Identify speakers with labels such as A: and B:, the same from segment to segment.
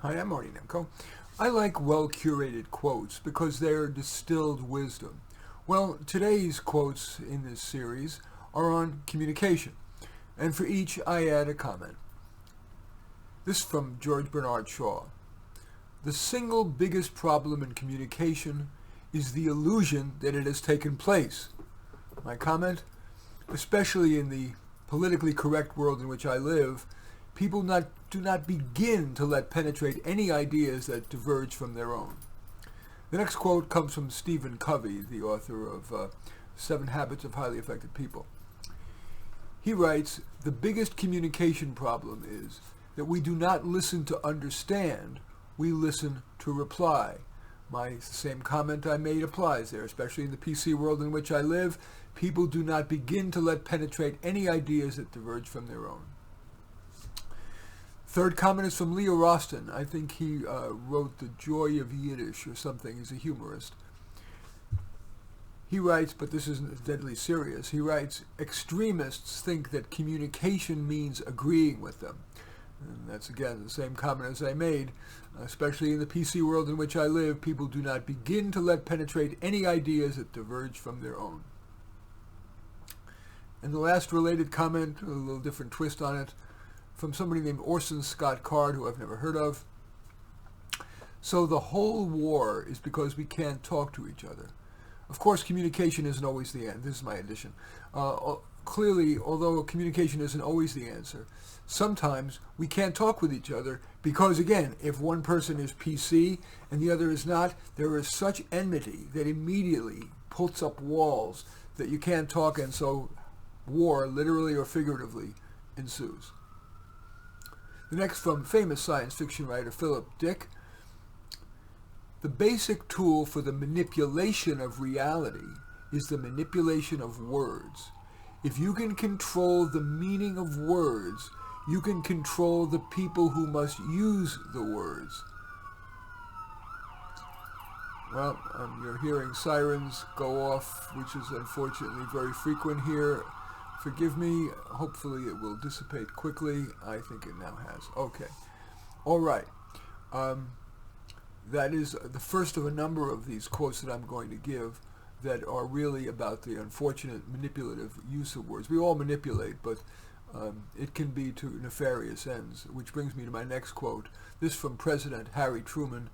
A: Hi, I'm Marty Nemko. I like well-curated quotes because they're distilled wisdom. Well, today's quotes in this series are on communication, and for each I add a comment. This is from George Bernard Shaw. The single biggest problem in communication is the illusion that it has taken place. My comment, especially in the politically correct world in which I live, people do not begin to let penetrate any ideas that diverge from their own. The next quote comes from Stephen Covey, the author of 7 Habits of Highly Effective People. He writes, "The biggest communication problem is that we do not listen to understand, we listen to reply." My same comment I made applies there, especially in the PC world in which I live. People do not begin to let penetrate any ideas that diverge from their own. Third comment is from Leo Roston. I think he wrote The Joy of Yiddish or something. He's a humorist. He writes, but this isn't deadly serious, he writes, "Extremists think that communication means agreeing with them." And that's, again, the same comment as I made. Especially in the PC world in which I live, people do not begin to let penetrate any ideas that diverge from their own. And the last related comment, a little different twist on it, from somebody named Orson Scott Card, who I've never heard of. "So the whole war is because we can't talk to each other." Of course, communication isn't always the end. This is my addition. Clearly, although communication isn't always the answer, sometimes we can't talk with each other because, again, if one person is PC and the other is not, there is such enmity that immediately puts up walls that you can't talk, and so war, literally or figuratively, ensues. The next from famous science fiction writer Philip Dick. "The basic tool for the manipulation of reality is the manipulation of words. If you can control the meaning of words, you can control the people who must use the words." Well, you're hearing sirens go off, which is unfortunately very frequent here. Forgive me. Hopefully it will dissipate quickly. I think it now has. Okay. All right. That is the first of a number of these quotes that I'm going to give that are really about the unfortunate manipulative use of words. We all manipulate, but it can be to nefarious ends, which brings me to my next quote. This from President Harry Truman.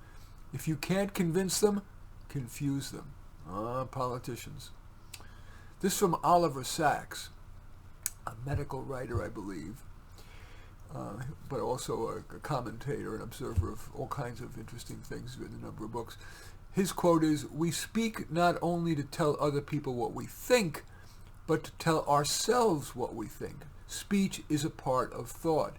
A: "If you can't convince them, confuse them." Politicians. This from Oliver Sacks, a medical writer, I believe, but also a commentator and observer of all kinds of interesting things, written a number of books. His quote is, "We speak not only to tell other people what we think, but to tell ourselves what we think. Speech is a part of thought."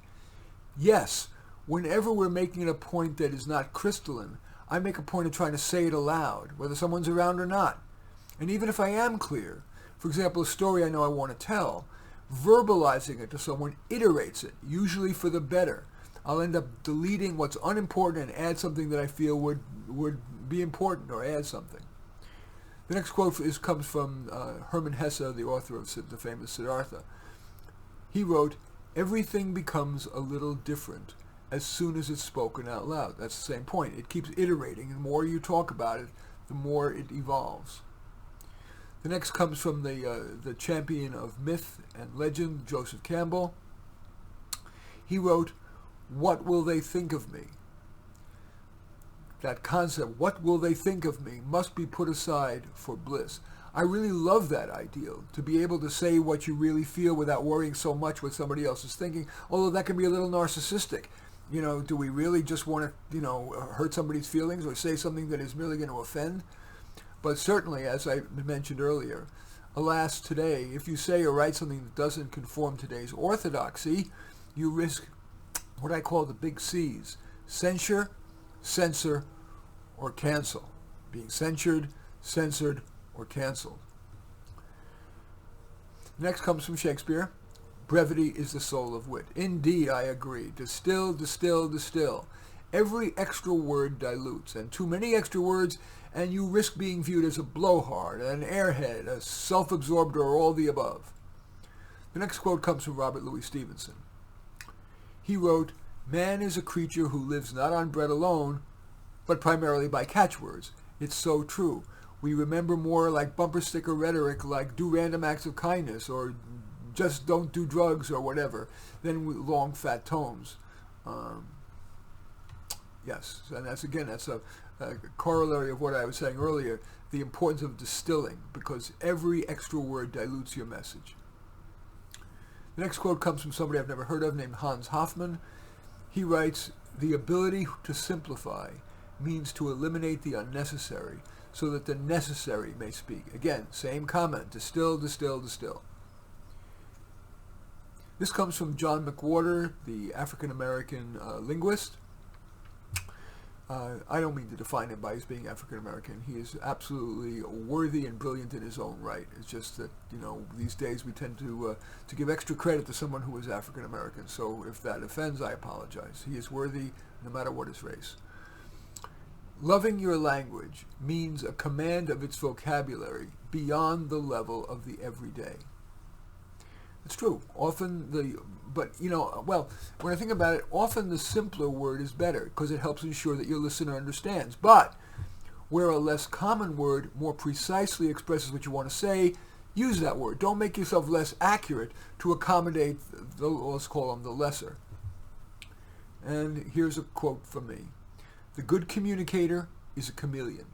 A: Yes, whenever we're making a point that is not crystalline, I make a point of trying to say it aloud, whether someone's around or not. And even if I am clear, for example, a story I know I want to tell, verbalizing it to someone iterates it, usually for the better. I'll end up deleting what's unimportant and add something that I feel would be important, or add something. The next quote comes from Hermann Hesse, the author of the famous Siddhartha. He wrote, "Everything becomes a little different as soon as it's spoken out loud." That's the same point. It keeps iterating. The more you talk about it, the more it evolves. The next comes from the champion of myth and legend, Joseph Campbell. He wrote, "What will they think of me?" That concept, what will they think of me, must be put aside for bliss. I really love that ideal, to be able to say what you really feel without worrying so much what somebody else is thinking, although that can be a little narcissistic. Do we really just want to, hurt somebody's feelings or say something that is merely going to offend? But certainly, as I mentioned earlier, alas, today, if you say or write something that doesn't conform to today's orthodoxy, you risk what I call the big C's: censure, censor, or cancel. Being censured, censored, or canceled. Next comes from Shakespeare. "Brevity is the soul of wit." Indeed, I agree. Distill, distill, distill. Every extra word dilutes, and too many extra words, and you risk being viewed as a blowhard, an airhead, a self-absorbed, or all the above. The next quote comes from Robert Louis Stevenson. He wrote, Man is a creature who lives not on bread alone, but primarily by catchwords. It's so true. We remember more like bumper sticker rhetoric like do random acts of kindness or just don't do drugs or whatever than with long fat tomes. Yes, and that's a corollary of what I was saying earlier, the importance of distilling, because every extra word dilutes your message. The next quote comes from somebody I've never heard of named Hans Hofmann. He writes, "The ability to simplify means to eliminate the unnecessary so that the necessary may speak." Again, same comment, distill, distill, distill. This comes from John McWhorter, the African-American linguist. I don't mean to define him by his being African-American. He is absolutely worthy and brilliant in his own right. It's just that, these days we tend to give extra credit to someone who is African-American. So if that offends, I apologize. He is worthy no matter what his race. Loving your language means a command of its vocabulary beyond the level of the everyday. It's true. When I think about it, often the simpler word is better because it helps ensure that your listener understands. But where a less common word more precisely expresses what you want to say, use that word. Don't make yourself less accurate to accommodate let's call them the lesser. And here's a quote from me. "The good communicator is a chameleon."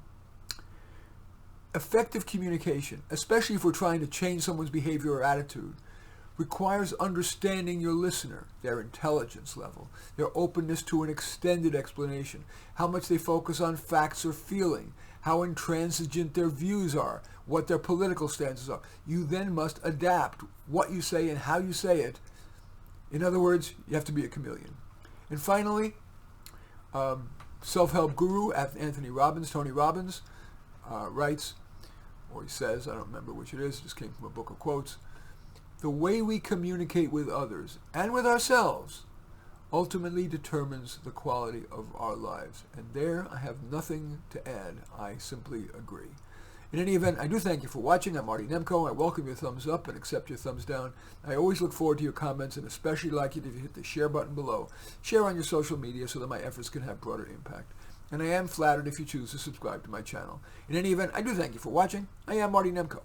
A: Effective communication, especially if we're trying to change someone's behavior or attitude, requires understanding your listener, their intelligence level, their openness to an extended explanation, how much they focus on facts or feeling, how intransigent their views are, what their political stances are. You then must adapt what you say and how you say it. In other words, you have to be a chameleon. And finally, self-help guru Tony Robbins, writes, or he says, I don't remember which it is, it just came from a book of quotes, "The way we communicate with others and with ourselves ultimately determines the quality of our lives." And there I have nothing to add. I simply agree. In any event, I do thank you for watching. I'm Marty Nemko. I welcome your thumbs up and accept your thumbs down. I always look forward to your comments and especially like it if you hit the share button below. Share on your social media so that my efforts can have broader impact. And I am flattered if you choose to subscribe to my channel. In any event, I do thank you for watching. I am Marty Nemko.